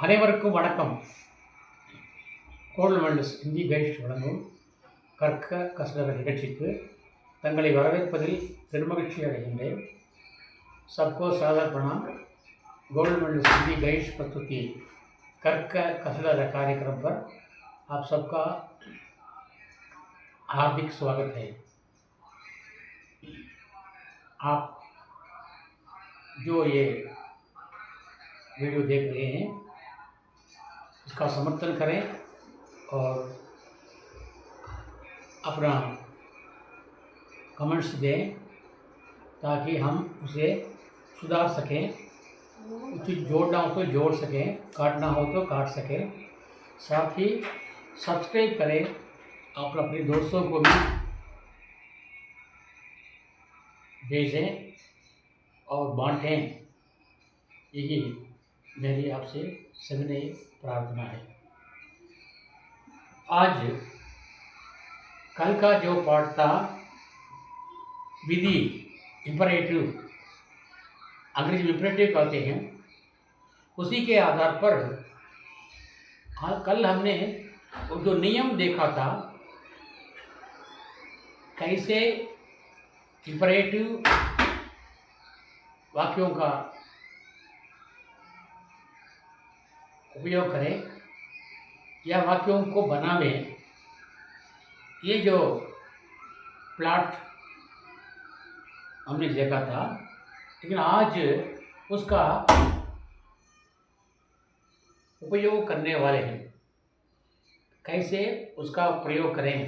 அனைவருக்கும் வணக்கம். கோல்ட்மேன்ஸ் ஹிந்தி கைட் வழங்கும் கற்க கசடற நிகழ்ச்சிக்கு தங்களை வரவேற்பதில் பெருமகிழ்ச்சி अடைகின்றேன். सबको सादर प्रणाम. गोल्डमेंट हिंदी गाइड्स प्रस्तुति कर्क कसरत कार्यक्रम पर आप सबका हार्दिक स्वागत है. आप जो ये वीडियो देख रहे हैं इसका समर्थन करें और अपना कमेंट्स दें ताकि हम उसे सुधार सकें, कुछ जोड़ना हो तो जोड़ सकें, काटना हो तो काट सकें. साथ ही सब्सक्राइब करें और अपने दोस्तों को भी भेजें और बांटें. यही मेरी आपसे सविनय प्रार्थना है. आज कल का जो पाठ था विधि, इम्परेटिव, अंग्रेजी में इम्परेटिव कहते हैं, उसी के आधार पर कल हमने वो जो नियम देखा था कैसे इम्परेटिव वाक्यों का उपयोग करें या वाक्यों को बनावें. ये जो प्लॉट हमने देखा था, लेकिन आज उसका उपयोग करने वाले हैं, कैसे उसका प्रयोग करें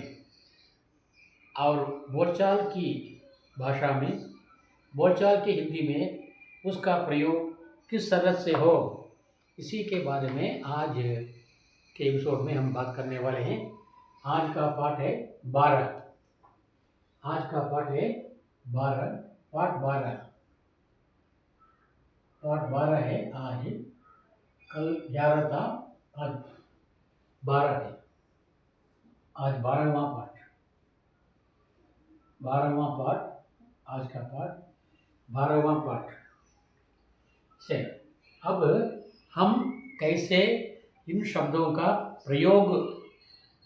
और बोलचाल की भाषा में, बोलचाल की हिंदी में उसका प्रयोग किस तरह से हो, इसी के बारे में आज के एपिसोड में हम बात करने वाले हैं. आज का पाठ है 12. आज का पाठ है 12, पाठ 12. पाठ 12 है आज. कल 11 था, आज 12 है. आज 12वां पाठ, 12वां पाठ, आज का पाठ 12वां पाठ से. अब हम कैसे इन शब्दों का प्रयोग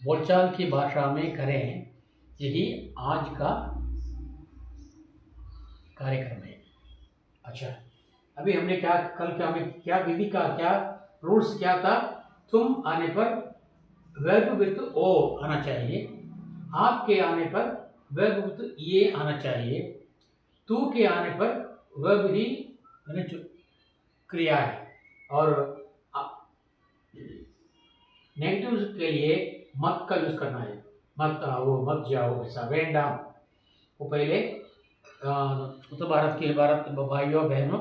बोलचाल की भाषा में करें, यही आज का कार्यक्रम है. अच्छा, अभी हमने क्या विधि का क्या रूल्स क्या था. तुम आने पर वर्ब विथ ओ आना चाहिए, आपके आने पर वर्ब विथ ये आना चाहिए, तू के आने पर वर्ब ही क्रिया है, और नेगेटिव के लिए मत का यूज करना है. मत आओ, मत जाओ, ऐसा वेंडाम. वो पहले उत्तर भारत भाइयों बहनों,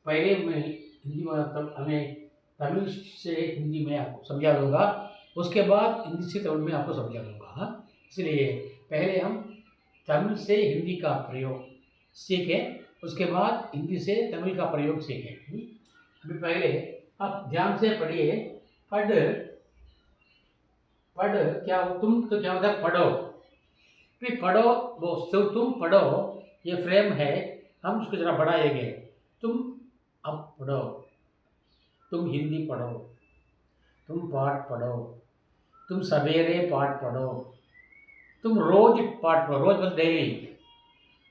पहले मैं हिंदी में हमें तमिल से हिंदी में आपको समझा दूंगा, उसके बाद हिंदी से तमिल में आपको समझा दूंगा. इसलिए पहले हम तमिल से हिंदी का प्रयोग सीखें, उसके बाद हिंदी से तमिल का प्रयोग सीखें. अभी पहले आप ध्यान से पढ़िए. पढ़ क्या हो, तुम तो क्या होता है पढ़ो. फिर पढ़ो, वो तुम पढ़ो, ये फ्रेम है, हम उसको जरा बढ़ाएंगे. तुम अब पढ़ो, तुम हिंदी पढ़ो, तुम पाठ पढ़ो, तुम सवेरे पाठ पढ़ो, तुम रोज पाठ पढ़ो. रोज बस डेली,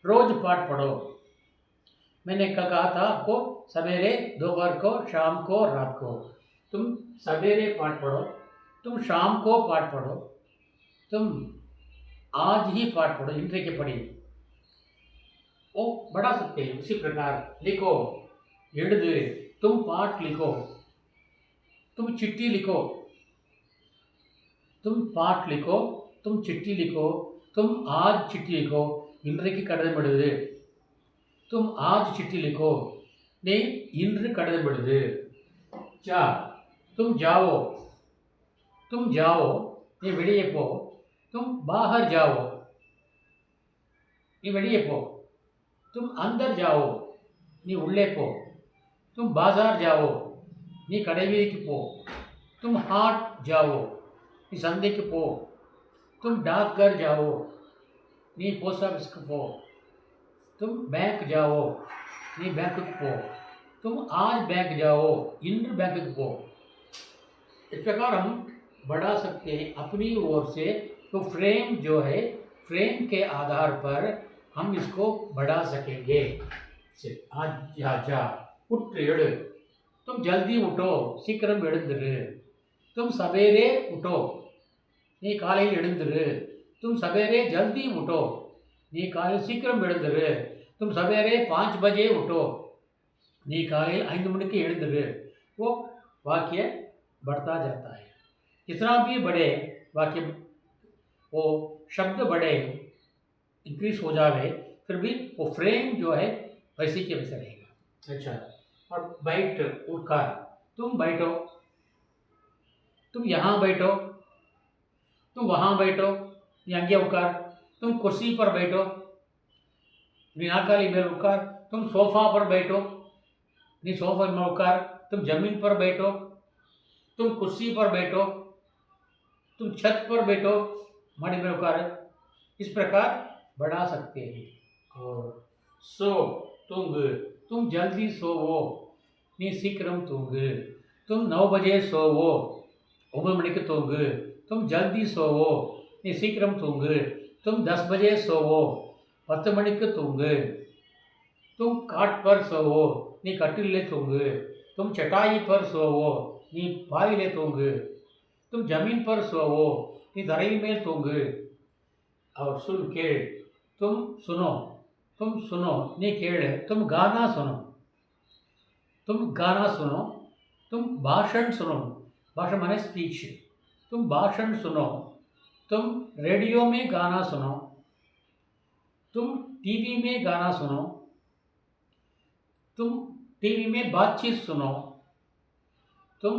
रोज पाठ पढ़ो. मैंने कहा था आपको सवेरे, दोपहर को, शाम को, रात को. तुम सवेरे पाठ पढ़ो, तुम शाम को पाठ पढ़ो, तुम आज ही पाठ पढ़ो, इंद्र के पढ़ी. वो बढ़ा सकते हैं. उसी प्रकार लिखो, எழுது, तुम पाठ लिखो, तुम चिट्ठी लिखो, तुम पाठ लिखो, तुम चिट्ठी लिखो, तुम आज चिट्ठी लिखो, இன்றைக்கு கடிதம் எழுது. तुम आज चिट्ठी लिखो, ने इंद्र कड़दम எழுது. 4, तुम जाओ, तुम जाओ, ये வெளியே போ. तुम बाहर जाओ, ये வெளியே போ. तुम अंदर जाओ, நீ உள்ளே போ. तुम बाजार जाओ, நீ கடைவீதிக்கு போ. तुम हाट जाओ, நீ சந்தைக்கு போ. तुम डाकघर जाओ, நீ पोस्ट ऑफिसக்கு போ. तुम बैंक जाओ, நீ பேங்க்குக்கு போ. तुम आज बैंक जाओ, इंद्र बैंक को. इस प्रकार हम बढ़ा सकते हैं अपनी ओर से। तो फ्रेम जो है, फ्रेम के आधार पर हम इसको बढ़ा सकेंगे। आजा उठ एड़, तुम जल्दी उठो சீக்கிரம் எழுந்திரு, तुम सवेरे उठो நீ காலையில் எழுந்திரு, तुम सवेरे जल्दी उठो நீ காலையில் சீக்கிரம் எழுந்திரு, तुम सवेरे 5 बजे उठो நீ காலையில் 5 மணிக்கு எழுந்திரு। वो वाक्य बढ़ता जाता है। जितना भी बड़े वाक्य वो शब्द बड़े इंक्रीज हो जावे, फिर भी वो फ्रेम जो है वैसे के वैसे रहेगा। अच्छा, और बैठ उठकर, तुम बैठो, तुम यहाँ बैठो, तुम वहाँ बैठो, यंगे उठकर, तुम कुर्सी पर बैठो, नाकाली में उठकर, तुम सोफा पर बैठो, नी सोफा में उठकर, तुम जमीन पर बैठो, तुम कुर्सी पर बैठो, तुम छत पर बैठो, माड़ी में उठकर, इस प्रकार बढ़ा सकते हैं। और सो तुंग, तुम जल्दी सोवो नी सीक्रम तूंग, तुम 9 बजे सोवो 9 मणिக்கு तूंग, तुम जल्दी सोवो नी सीक्रम तूंग, तुम 10 बजे सोवो 10 मणिக்கு तूंग, तुम काट पर सोवो नी कटिले तूंग, तुम चटाई पर सोवो नी पाइले तूंग, तुम जमीन पर सोवो नी दरई में तूंग। और सुन केड़, तुम सुनो, तुम सुनो नी केड़, तुम गाना सुनो, तुम गाना सुनो, तुम भाषण सुनो, भाषण माने स्पीच, तुम भाषण सुनो, तुम रेडियो में गाना सुनो, तुम टीवी में गाना सुनो, तुम टीवी में बातचीत सुनो, तुम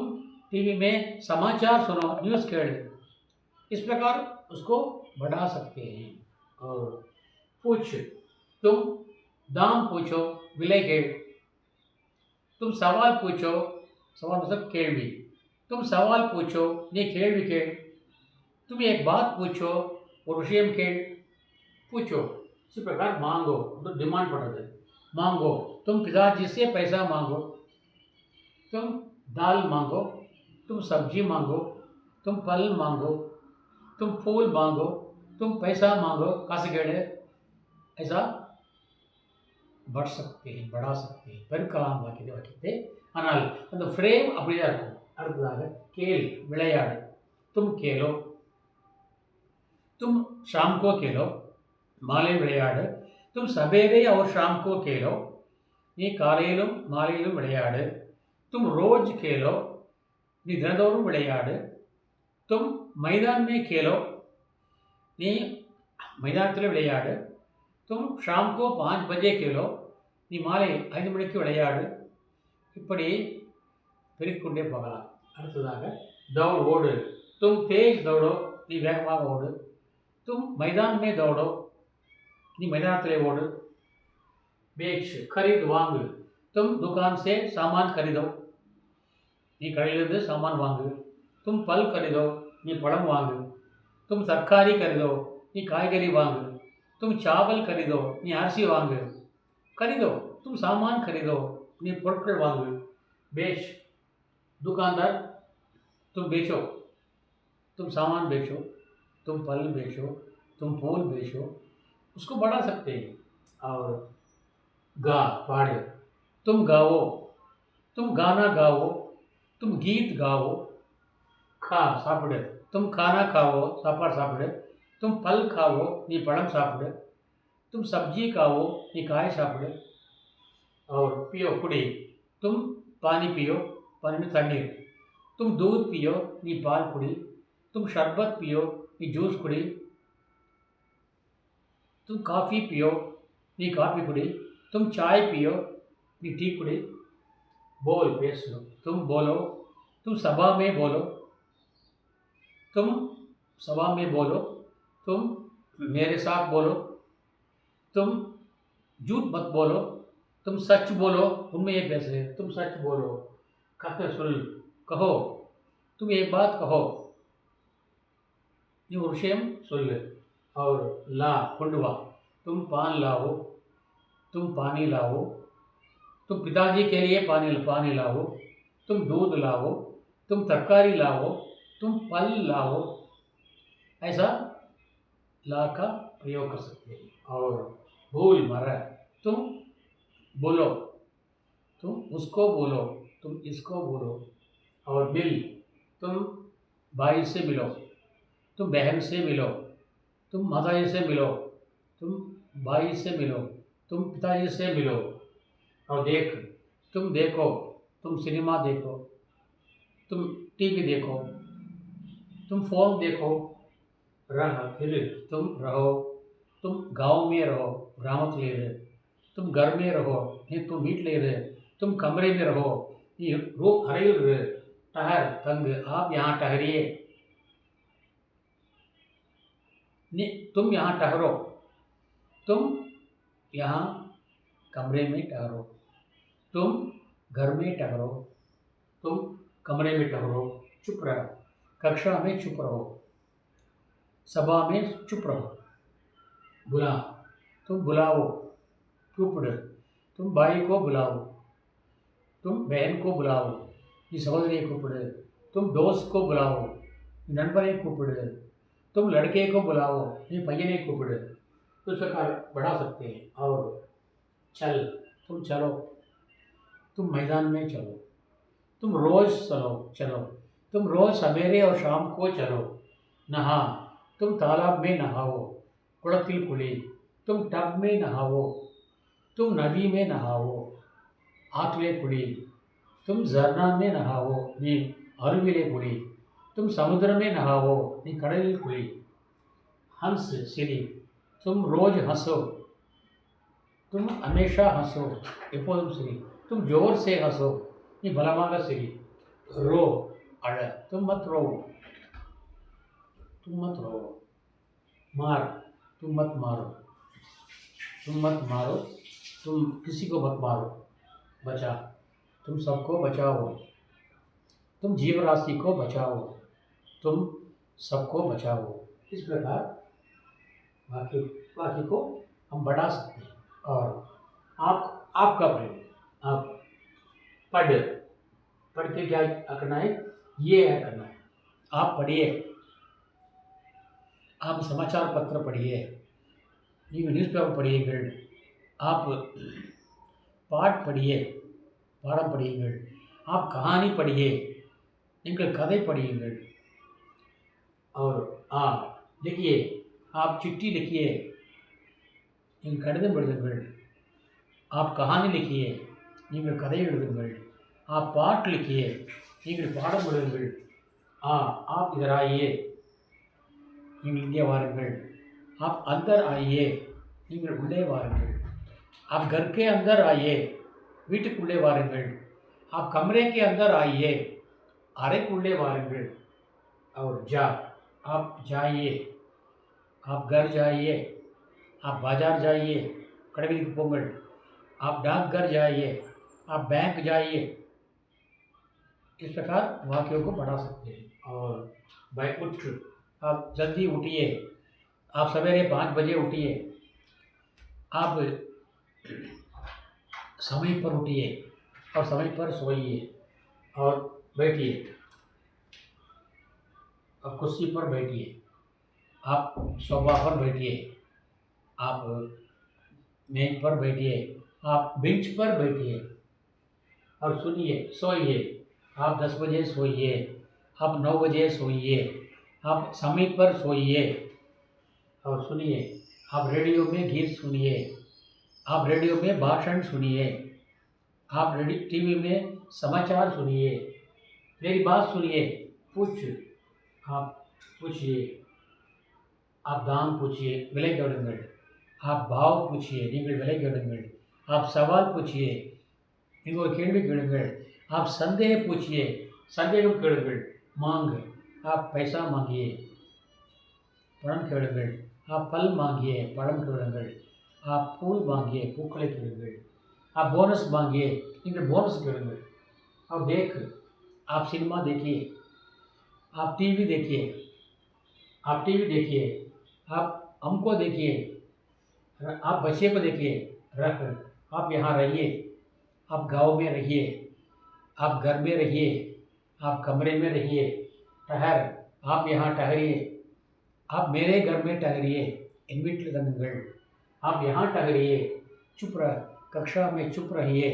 टीवी में समाचार सुनो, न्यूज़ केड़। इस प्रकार उसको बढ़ा सकते हैं। और पूछ, तुम दाम पूछो विलय केड़, तुम सवाल पूछो, सवाल मतलब केள்வி, तुम सवाल पूछो நீ கேள்வி கேள், तुम एक बात पूछो और விஷயம் கேள், पूछो। इसी प्रकार मांगो तो डिमांड पड़ता है, मांगो, तुम पिताजी से पैसा मांगो, तुम दाल मांगो, तुम सब्जी मांगो, तुम फल मांगो, तुम फूल मांगो, तुम पैसा मांगो, कासे केड़, ऐसा बढ़ सकते हैं, बढ़ा सकते हैं। பெருக்கலாம் வாக்கியத்தை ஆனால் அந்த ஃப்ரேம் அப்படியே இருக்கும்। அடுத்ததாக கேள் விளையாடு, तुम खेलो, तुम शाम को खेलो மாலை விளையாடு, तुम सवेरे और शाम को खेलो நீ காலையிலும் மாலையிலும் விளையாடு, तुम रोज खेलो நீ தினந்தோறும் விளையாடு, तुम मैदान में खेलो நீ மைதானத்தில் விளையாடு, तुम शाम को 5 बजे खेलो நீ மாலை 5 மணிக்கு விளையாடு। இப்படி பெருக்கிக்கொண்டே போகலாம்। அடுத்ததாக दौड़ ஓடு, तुम तेज दौड़ो நீ வேகமாக ஓடு, तुम मैदान में दौड़ो நீ மைதானத்திலே ஓடு। बेच खरीद வாங்கு, तुम दुकान से सामान खरीदो நீ கடையிலிருந்து சாமான் வாங்கு, तुम फल खरीदो நீ பழம் வாங்கு, तुम तरकारी खरीदो நீ காய்கறி வாங்கு, तुम चावल खरीदो நீ அரிசி வாங்கு, खरीदो तुम सामान खरीदो நீ பொருட்கள் வாங்கு। बेच दुकानदार, तुम बेचो, तुम सामान बेचो, तुम फल बेचो, तुम फूल बेचो, उसको बढ़ा सकते हैं। और गा पाड़े, तुम गाओ, तुम गाना गाओ, तुम गीत गाओ। खा सापड़े, तुम खाना खाओ सापाड़ सापड़े, तुम फल खाओ நீ பழம் சாப்பிடு, तुम सब्जी खाओ நீ காய் சாப்பிடு। और पियो कुड़ी, तुम पानी पियो, पानी में तண்ணீர், तुम दूध पियो நீ பால் कुड़ी, तुम शरबत पियो நீ जूस कुड़ी, तुम कॉफ़ी पियो நீ काफ़ी कुड़ी, तुम चाय पियो நீ टी कुड़ी। बोल पेश लो, तुम बोलो, तुम सभा में बोलो, तुम सभा में बोलो, तुम मेरे साथ बोलो, तुम झूठ मत बोलो, तुम सच बोलो, उनमें पैसे, तुम सच बोलो। कहते सुन कहो, तुम एक बात कहो ये विषयम सुन। और ला कुंडवा, तुम पान लाओ, तुम पानी लाओ, तुम पिताजी के लिए पानी पानी लाओ, तुम दूध लाओ, तुम तरकारी लाओ, तुम फल लाओ, ऐसा ला का प्रयोग कर सकते हैं। और भूल मरा, तुम बोलो, तुम उसको बोलो, तुम इसको बोलो। और मिल, तुम भाई से मिलो, तुम बहन से मिलो, तुम माताजी से मिलो, तुम भाई से मिलो, तुम पिताजी से मिलो। और देख, तुम देखो, तुम सिनेमा देखो, तुम टीवी देखो, तुम फोन देखो। रह, फिर तुम रहो, तुम गांव में रहो, ग्रामत ले रहे, तुम घर में रहो, नहीं तुम मीट ले रहे, तुम कमरे में रहो, ये रूप हरे ठहर तंग, आप यहाँ ठहरिए, नहीं तुम यहाँ ठहरो, तुम यहाँ कमरे में ठहरो, तुम घर में ठहरो, तुम कमरे में ठहरो, चुप रहो, कक्षा में चुप रहो, सभा में चुप रहो। बुला, तुम बुलाओ, चुप रहो, तुम भाई को बुलाओ, तुम बहन को बुलाओ, ये सहोदरी को पढ़े, तुम दोस्त को बुलाओ, नंबर को पढ़े, तुम लड़के को बुलाओ, ये पयने को पढ़े। तो इस प्रकार बढ़ा सकते हैं। और चल, तुम चलो, तुम मैदान में चलो, तुम रोज़ चलो चलो, तुम रोज़ सवेरे और शाम को चलो। नहा, तुम तालाब में नहाओ, कुड़तिल कुली, तुम टब में नहाओ, तुम नदी में नहाओ, आतले कुड़ी, तुम झरना में नहाओ, नी अरुविले कुड़ी, तुम समुद्र में नहाओ, नी कड़लिल कुड़ी। हंस सिरी, तुम रोज हंसो, तुम हमेशा हंसो, एपोदम सिरी, तुम जोर से हंसो, ये बलमागा सिरी। रो, अड़, तुम मत रो, तुम मत रो। मार, तुम मत मारो, तुम मत मारो, तुम किसी को मत मारो। बचा, तुम सबको बचाओ, तुम जीव राशि को बचाओ, तुम सबको बचाओ। इस प्रकार वाक्य को हम बढ़ा सकते हैं। और आपका प्रयोग, आप पढ़ के क्या करना है, ये है करना है। आप पढ़िए, आप समाचार पत्र पढ़िए, न्यूज़पेपर पढ़िए, गिल्ड आप पाठ पढ़िए, पाठम पढ़िए, गिल्ड आप कहानी पढ़िए, इनके कதை पढ़िए, गिल्ड। और आप लिखिए, आप चिट्ठी लिखिए, इन कड़िदम எழுதுங்கள், आप कहानी लिखिए, நீங்கள் कதை எழுதுங்கள், आप पाठ लिखिए, நீங்கள் பாடம் எழுதுங்கள்। आप इधर आइए, நீங்கள் இங்கே வாருங்கள்। आप अंदर आइए, நீங்கள் உள்ளே வாருங்கள்। आप घर के अंदर आइए, வீட்டுக்குள்ளே வாருங்கள்। आप कमरे के अंदर आइए, அறைக்குள்ளே வாருங்கள்। और जा, आप जाइए, आप घर जाइए, आप बाजार जाइए, कड़वीक पोंगल, आप डाकघर जाइए, आप बैंक जाइए। इस प्रकार वाक्यों को बढ़ा सकते हैं। और भाई उठ, आप जल्दी उठिए, आप सवेरे 5 बजे उठिए, आप समय पर उठिए और समय पर सोइए और बैठिए, आप कुर्सी पर बैठिए, आप सोफा पर बैठिए, आप मेज पर बैठिए, आप बेंच पर बैठिए और सुनिए, सोइए। आप 10 बजे सोइए, आप 9 बजे सोइए, आप समय पर सोइए और सुनिए। आप रेडियो में गीत सुनिए, आप रेडियो में भाषण सुनिए, आप टीवी में समाचार सुनिए। मेरी बात सुनिए, आप पूछिए, आप दान पूछिए, विலை கேளுங்கள்। आप भाव पूछिए, நீங்கள் விலை கேளுங்கள்। आप सवाल पूछिए, நீங்கள் ஒரு கேள்வி கேளுங்கள்। आप संदेह पूछिए, संदेहம் கேளுங்கள்। मांग, आप पैसा मांगिए, பணம் கேளுங்கள்। आप फल मांगिए, பழம் கேளுங்கள்। आप फूल मांगिए, பூக்களை கேளுங்கள்। आप बोनस मांगिए, நீங்கள் बोनस கேளுங்கள்। आप देख, आप सिनेमा देखिए, आप टीवी देखिए, आप टीवी देखिए, आप हमको देखिए, आप बच्चे को देखिए, आप यहाँ रहिए, आप गांव में रहिए, आप घर में रहिए, आप कमरे में रहिए, ठहर, आप यहाँ ठहरिए, आप मेरे घर में ठहरिए, इन வீட்டில் தங்குங்கள், आप यहाँ ठहरिए, चुप रह, कक्षा में चुप रहिए,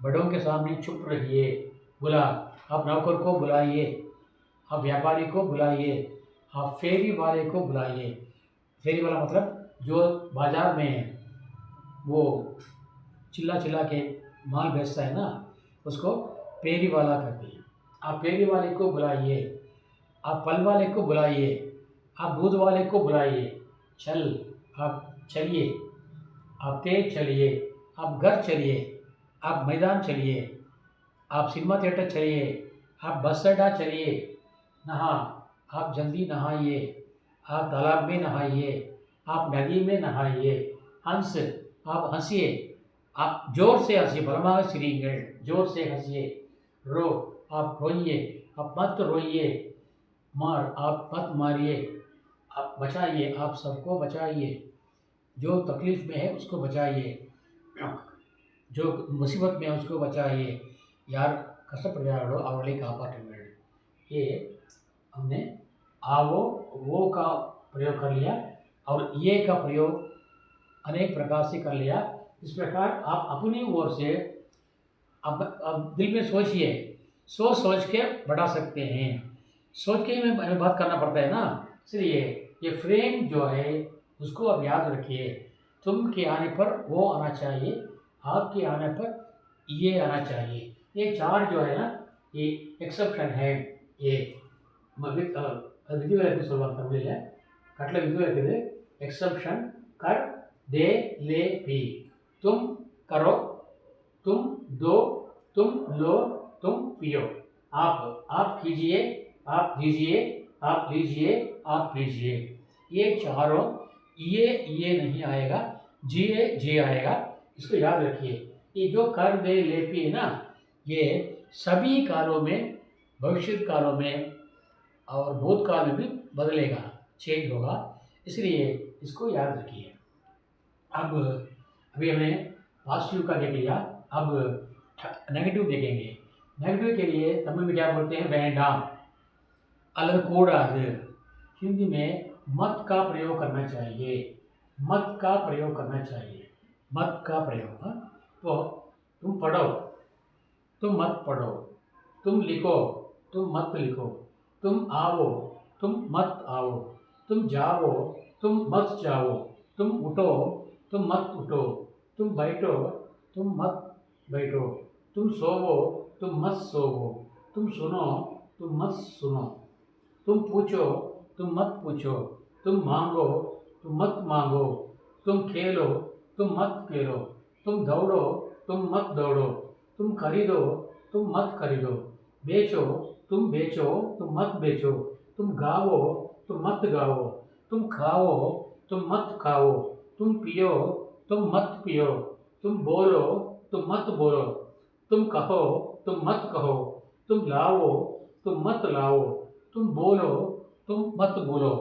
बड़ों के सामने चुप रहिए, बुला, आप नौकर को बुलाइए, आप व्यापारी को बुलाइए, आप फेरी वाले को बुलाइए। फेरी वाला मतलब जो बाजार में है, वो चिल्ला चिल्ला के माल बेचता है ना, उसको फेरी वाला कहते हैं। आप फेरी वाले को बुलाइए, आप फल वाले को बुलाइए, आप दूध वाले को बुलाइए। चल, आप चलिए, आप तेज चलिए, आप घर चलिए, आप मैदान चलिए, आप सिनेमा थिएटर चलिए, आप बस अड्डा चलिए, नहा, आप जल्दी नहाइए, आप तालाब में नहाइए, आप नदी में नहाइए, हंस, आप हंसिए, आप जोर से हंसिए, बलமாக சிரியுங்கள், जोर से हंसिए, रो, आप रोइए, आप मत रोइए, मार, आप मत मारिए, आप बचाइए, आप सबको बचाइए, जो तकलीफ में है उसको बचाइए, जो मुसीबत में है उसको बचाइए, यार கஷ்டப்படுகிறார்களோ அவர்களை காப்பாற்றுங்கள்। ये हमने आवो वो का प्रयोग कर लिया और ये का प्रयोग अनेक प्रकार से कर लिया। इस प्रकार आप अपनी ओर से अब दिल में सोचिए, सोच के बढ़ा सकते हैं, सोच के ही हमें बात करना पड़ता है ना, इसलिए ये फ्रेम जो है उसको अब याद रखिए। तुम के आने पर वो आना चाहिए, आपके आने पर ये आना चाहिए। ये चार जो है ना, ये एक्सेप्शन है। ये விதிவிலக்கு சொல்லுவாங்க தமிழில், கட்டில் விதிவிலக்கு இது एक्सेप्शन कर दे ले पी। तुम करो, तुम दो, तुम लो, तुम पियो। आप कीजिए, आप दीजिए, आप लीजिए, आप पीजिए। ये चारों, ये नहीं आएगा, जी आएगा, इसको याद रखिए। ये जो कर दे ले पी है ना, ये सभी कालों में, भविष्य कालों में और भूतकाल में भी बदलेगा, चेंज होगा, इसलिए इसको याद रखिए। अब अभी हमने पॉजिटिव का देख लिया, अब नेगेटिव देखेंगे। नेगेटिव के लिए तमिल में क्या बोलते हैं, वेंडाम, अलगकूडादु, हिंदी में मत का प्रयोग करना चाहिए, मत का प्रयोग करना चाहिए, मत का प्रयोग। हाँ? तो तुम पढ़ो, तुम मत पढ़ो, तुम लिखो, तुम मत लिखो, तुम आओ, तुम मत आओ, तुम जाओ, तुम मत जाओ, तुम उठो, तुम मत उठो, तुम बैठो, तुम मत बैठो, तुम सोवो, तुम मत सोवो, तुम सुनो, तुम मत सुनो, तुम पूछो, तुम मत पूछो, तुम मांगो, तुम मत मांगो, तुम खेलो, तुम मत खेलो, तुम दौड़ो, तुम मत दौड़ो, तुम खरीदो, तुम मत खरीदो, बेचो, तुम बेचो, तुम मत बेचो, तुम गाओ, तुम मत गाओ, तुम खाओ, तुम मत खाओ, तुम पियो, तुम मत पियो, तुम बोलो, तुम मत बोलो, तुम कहो, तुम मत कहो, तुम लाओ, तुम मत लाओ, तुम बोलो, तुम मत बोलो,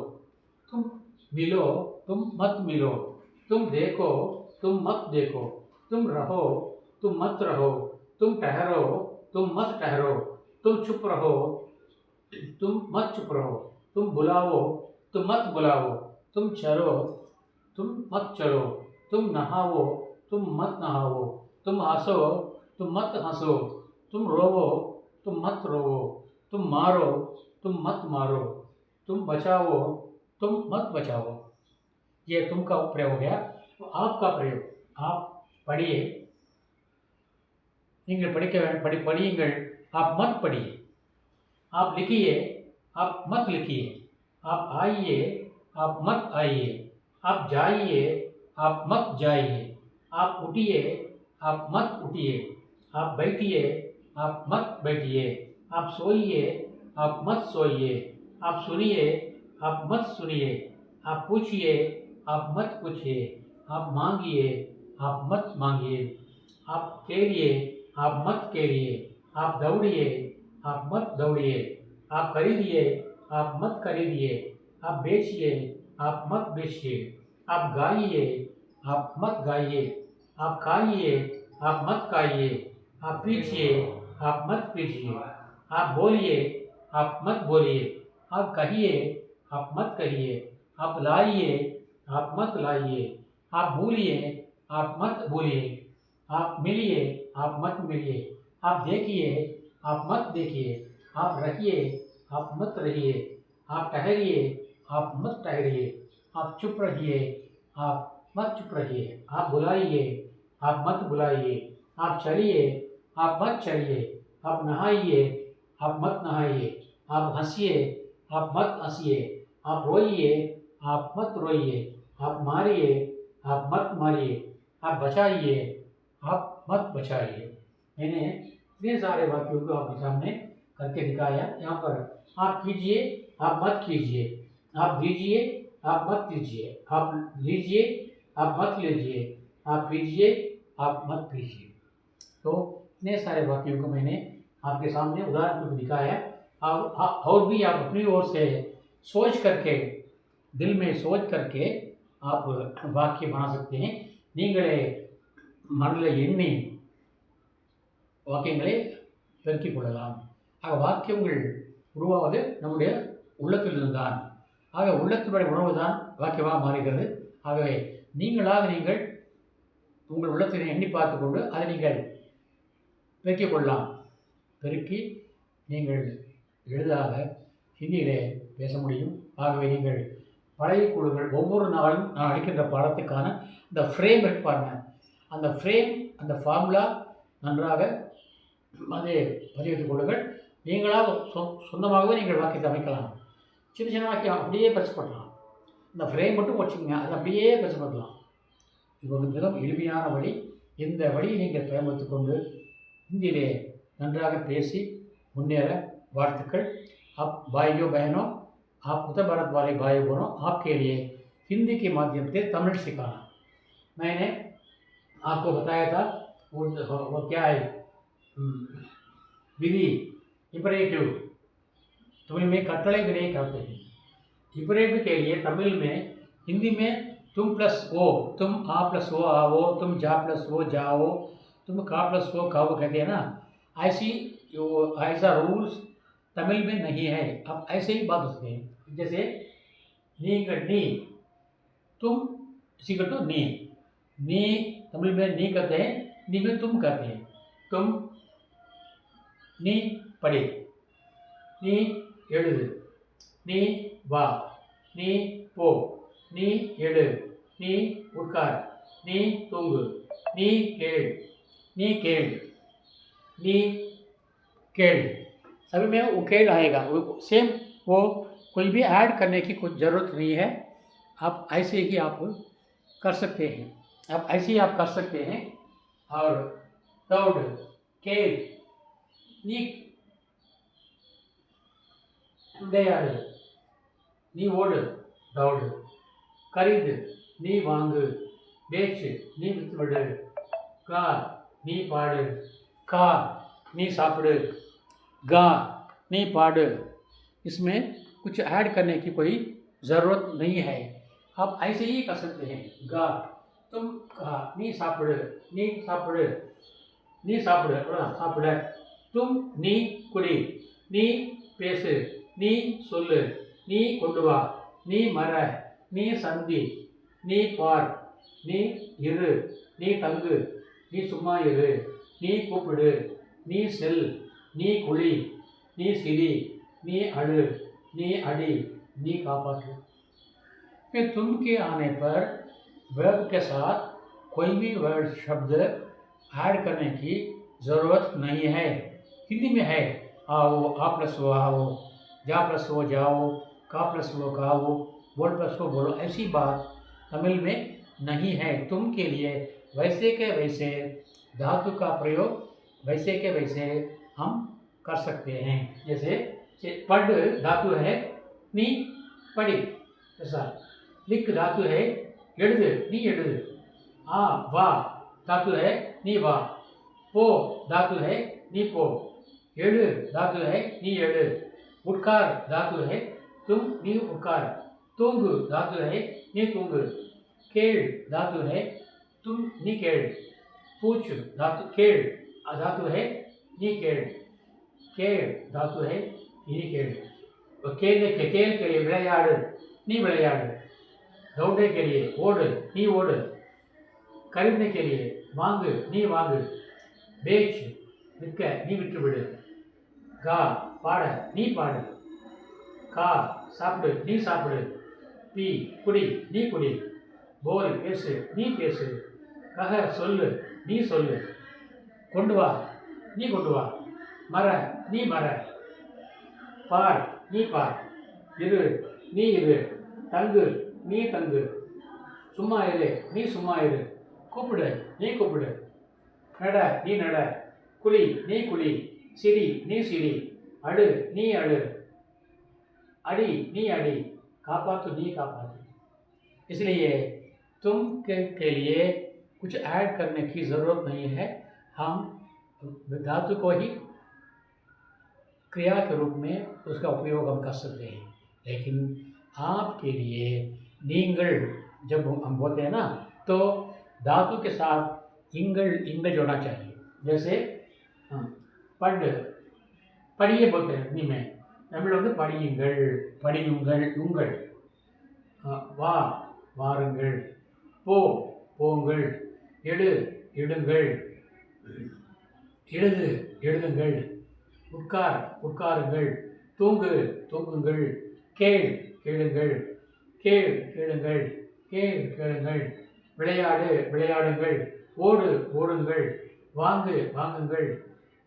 तुम मिलो, तुम मत मिलो, तुम देखो, तुम मत देखो, तुम रहो, तुम मत रहो, तुम ठहरो, तुम मत ठहरो, तुम चुप रहो, तुम मत चुप रहो, तुम बुलाओ, तुम मत बुलाओ, तुम चलो, तुम मत चलो, तुम नहाओ, तुम मत नहाओ, तुम हंसो, तुम मत हंसो, तुम रोवो, तुम मत रोवो, तुम मारो, तुम मत मारो, तुम बचाओ, तुम मत बचाओ। ये तुम का प्रयोग हो गया। तो आपका प्रयोग, आप पढ़िए, நீங்கள் படியுங்கள், आप मत पढ़िए, आप लिखिए, आप मत लिखिए, आप आइए, आप मत आइए, आप जाइए, आप मत जाइए, आप उठिए, आप मत उठिए, आप बैठिए, आप मत बैठिए, आप सोइए, आप मत सोइए, आप सुनिए, आप मत सुनिए, आप पूछिए, आप मत पूछिए, आप मांगिए, आप मत मांगिए, आप खेलिए, आप मत खेलिए, आप दौड़िए, आप मत दौड़िए, आप खरीदिए, आप मत खरीदिए, आप बेचिए, आप मत बेचिए, आप गाइए, आप मत गाइए, आप खाइए, आप मत खाइए, आप पीछिए, आप मत पीछिए, आप बोलिए, आप मत बोलिए, आप कहिए, आप मत कहिए, आप लाइए, आप मत लाइए, आप भूलिए, आप मत भूलिए, आप मिलिए, आप मत मिलिए, आप देखिए, आप मत देखिए, आप रहिए, आप मत रहिए, आप ठहरिए, आप मत ठहरिए, आप चुप रहिए, आप मत चुप रहिए, आप बुलाइए, आप मत बुलाइए, आप चलिए, आप मत चलिए, आप नहाइए, आप मत नहाइए, आप हंसिए, आप मत हंसिए, आप रोइए, आप मत रोइए, आप मारिए, आप मत मारिए, आप बचाइए, आप मत बचाइए। मैंने इतने सारे वाक्यों को आपके सामने करके दिखाया। यहाँ पर आप कीजिए, आप मत कीजिए, आप दीजिए, आप मत दीजिए, आप लीजिए, आप मत लीजिए, आप पीजिए, आप मत पीजिए। तो इतने सारे वाक्यों को मैंने आपके सामने उदाहरण के रूप में दिखाया। और भी आप अपनी ओर से सोच करके, दिल में सोच करके आप वाक्य बना सकते हैं। நீங்களே மனதில் எண்ணி வாக்கியங்களை பெருக்கிக் கொள்ளலாம். ஆக வாக்கியங்கள் உருவாவது நம்முடைய உள்ளத்திலிருந்து தான். ஆக உள்ளத்தினுடைய உணர்வு தான் வாக்கியமாக மாறுகிறது. ஆகவே நீங்கள் உங்கள் உள்ளத்தினை எண்ணி பார்த்து கொண்டு அதை நீங்கள் பெருக்கிக் கொள்ளலாம். பெருக்கி நீங்கள் எளிதாக ஹிந்தியிலே பேச முடியும். ஆகவே நீங்கள் பழகிக் கொள்ளுங்கள். ஒவ்வொரு நாளும் நான் அளிக்கின்ற பாடத்துக்கான இந்த ஃப்ரேம் இருப்பாருங்க, அந்த ஃப்ரேம், அந்த ஃபார்முலா நன்றாக அதை பதிவிட்டுக் கொள்ளுங்கள். நீங்களாக சொந்தமாகவே நீங்கள் வாக்கியத்தை அமைக்கலாம். சின்ன சின்ன வாக்கியம் அப்படியே பெருசுப்படுத்தலாம். இந்த ஃப்ரேம் மட்டும் வச்சுக்கோங்க, அதை அப்படியே பெருசுப்படுத்தலாம். இது ஒரு மிகவும் எளிமையான வழி. இந்த வழியை நீங்கள் பயன்படுத்திக் கொண்டு हिंदी नன்றாக பேசி முன்னேற வாழ்த்துக்கள். आप भाइयों बहनों, आप उत्तर भारत वाले भाई बहनों, आपके लिए हिंदी के माध्यम से तमिल सिखाना। मैंने आपको बताया था वो क्या है, विधि, इम्परेटिव, तमिल में कटड़े विनय कहते हैं। इम्परेटिव के लिए तमिल में, हिंदी में तुम प्लस वो, तुम आ प्लस वो आओ, तुम जा प्लस वो जाओ, तुम का प्लस वो खाओ कहते हैं ना, ऐसा रूल्स तमिल में नहीं है। आप ऐसे ही बात सकते हैं। जैसे नी, तुम इसी को तो नी तमिल में नी कहते हैं, नी में तुम कहते हैं। तुम नी पढ़े, नी எழுது, नी வா, नी போ, नी எழு, नी உட்கார், नी தூங்கு, नी கேள், नी केल, नी केल, सभी में वो केल आएगा। वो सेम, वो कोई भी ऐड करने की कुछ ज़रूरत नहीं है। आप ऐसे ही आप कर सकते हैं, आप ऐसे ही आप कर सकते हैं। और दौड़, केल, नी விளையாடு, நீ ஓடு, दौड़, खरीद, நீ வாங்கு, बेच, நீ வித்துவிடு, गा, नी पाடு, खा, नी सापड़, गा, नी पाடு। इसमें कुछ ऐड करने की कोई ज़रूरत नहीं है। आप ऐसे ही कर सकते हैं। गा, तुम खा, नी सापड़, नी सापड़, नी सापड़, सापड़, तुम नी कुड़ी, नी பேசு, நீ சொல்லு, நீ கொண்டு வா, நீ மற, நீ சந்தி, நீ பார், நீ இரு, நீ தங்கு, நீ சும்மா இரு, நீ கூப்பிடு, நீ செல், நீ குழி, நீ சிரி, நீ अड़ु, நீ अड़ी, நீ कापाற்று। फिर तुम के आने पर वर्ब के साथ कोई भी वर्ड शब्द ऐड करने की ज़रूरत नहीं है। हिंदी में है आओ, आ प्लस वो आओ, जा प्लस वो जाओ, का प्लस वो खाओ, बोल प्लस वो बोलो। ऐसी बात तमिल में नहीं है। तुम के लिए वैसे के वैसे धातु का प्रयोग वैसे के वैसे हम कर सकते हैं। जैसे पढ़ धातु है, नी पढ़ी, ऐसा। लिख धातु है, எழுது, नी எழுது। आ वा धातु है, नी वा। पो धातु है, नी पो। எழு धातु है, नी எழு। उठकार धातु है, तुम नी उठकार। तूंग धातु है, नी तूंग। केळ धातु है, तुम नी केळ। पूछ धातु, केळ धातु है, नी केळ। கேள் धातु है इनी கேள் खेलने के खेल के लिए விளையாடு நீ விளையாடு दौड़ने के लिए ஓடு நீ ஓடு खरीदने के लिए வாங்கு நீ வாங்கு बेच விற்க நீ விற்று விடு गा பாட நீ பாடு खा சாப்பிடு நீ சாப்பிடு पी குடி நீ குடி बोल பேசு நீ பேசு कह சொல்லு நீ சொல்லு கொண்டு வா நீ கொண்டு வா மர நீ மர பார் நீ பார் இரு நீ இரு தங்கு நீ தங்கு சும்மா இரு நீ சும்மா இரு கூப்பிடு நீ கூப்பிடு நட நீ நட குளி நீ குளி சிரி நீ சிரி அடு நீ அடு अड़ी नी अड़ी कापातु नी कापातु। इसलिए तुम के लिए कुछ ऐड करने की ज़रूरत नहीं है। हम धातु को ही क्रिया के रूप में उसका उपयोग हम कर सकते हैं। लेकिन आपके लिए नींगल जब हम बोलते हैं ना तो धातु के साथ इंगल इंगल जोड़ना चाहिए। जैसे पढ़ पढ़िए बोलते हैं हिंदी में, தமிழில் வந்து படியுங்கள் படியுங்கள் உங்கள் வா வாருங்கள் போ போங்கள் எடு எடுங்கள் எழுது எழுதுங்கள் உட்கார் உட்காருங்கள் தூங்கு தூங்குங்கள் கேள் கேளுங்கள் கேள் கேளுங்கள் கேள் கேளுங்கள் விளையாடு விளையாடுங்கள் ஓடு ஓடுங்கள் வாங்கு வாங்குங்கள்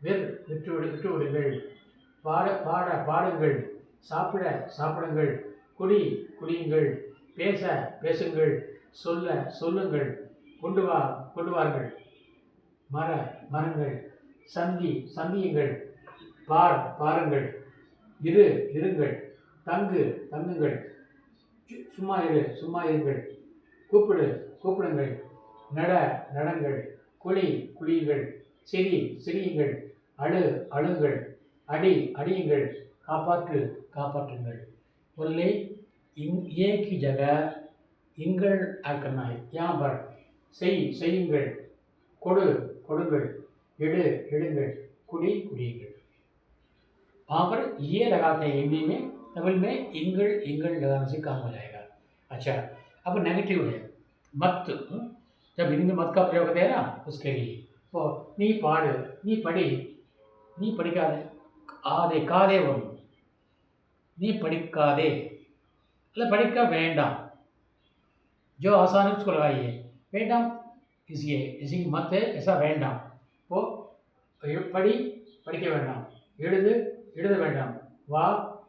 விற்று விடுங்கள் பாட பாட பாடுங்கள் சாப்பிட சாப்பிடுங்கள் குடி குடியுங்கள் பேச பேசுங்கள் சொல்ல சொல்லுங்கள் கொண்டு வா கொண்டு வாருங்கள் மர மரங்கள் சந்தி சந்தியுங்கள் பார் பாருங்கள் இரு இருங்கள் தங்கு தங்குங்கள் சும்மா இரு சும்மா இருங்கள் கூப்பிடு கூப்பிடுங்கள் நட நடங்கள் குழி குளியுங்கள் சிரி சிரியுங்கள் அழு அழுங்கள் अड़ी अड़ियुंगल कापाற்று कापाற்றுங்கள்। ओनली ये की जगह इंगल ऐड करना है। यहाँ पर सही सहींगल कोडु कोडुंगल एडु एडुंगल कुड़ी कुड़ींगल। वहाँ पर ये लगाते हैं हिंदी में, तमिल में इंगल इंगल लगाने से काम हो जाएगा। अच्छा, अब नेगेटिव है मत। जब हिंदी में मत का प्रयोग करते हैं ना उसके लिए वो नी पाड़ नी पढ़ी नी पढ़ी ஆதே காதே வரும் நீ படிக்காதே இல்லை படிக்க வேண்டாம் जो आसान है उसको लगाइए வேண்டாம் इसलिए इसी मत है ऐसा வேண்டாம் वो படி படிக்க வேண்டாம் எழுது எழுத வேண்டாம் வா